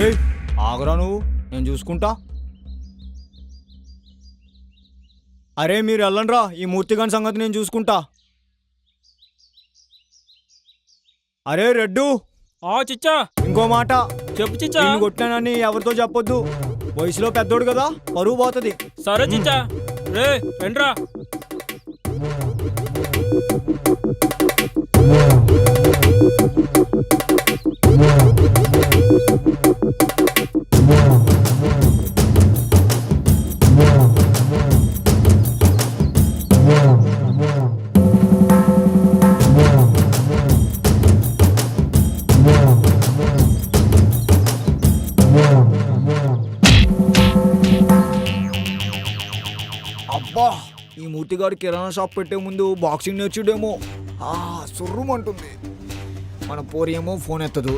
ఏయ్ ఆగరా నువ్వు, నేను చూసుకుంటా. అరే మీరు వెళ్ళండ్రా, ఈ మూర్తిగాని సంగతి నేను చూసుకుంటా. అరే రెడ్డు, చిచ్చా ఇంకో మాట, చెప్పు చిచ్చా. నిన్ను కొట్టానని ఎవరితో చెప్పొద్దు. వయసులో పెద్దోడు కదా, పరువు పోతుంది. సరే చిచ్చా. రే రండ్రా. అబ్బా, ఈ మూర్తిగాడు కిరాణా షాప్ పెట్టే ముందు బాక్సింగ్ నేర్చుడేమో. సుర్రుమంటుంది. మన పోరి ఏమో ఫోన్ ఎత్తదు.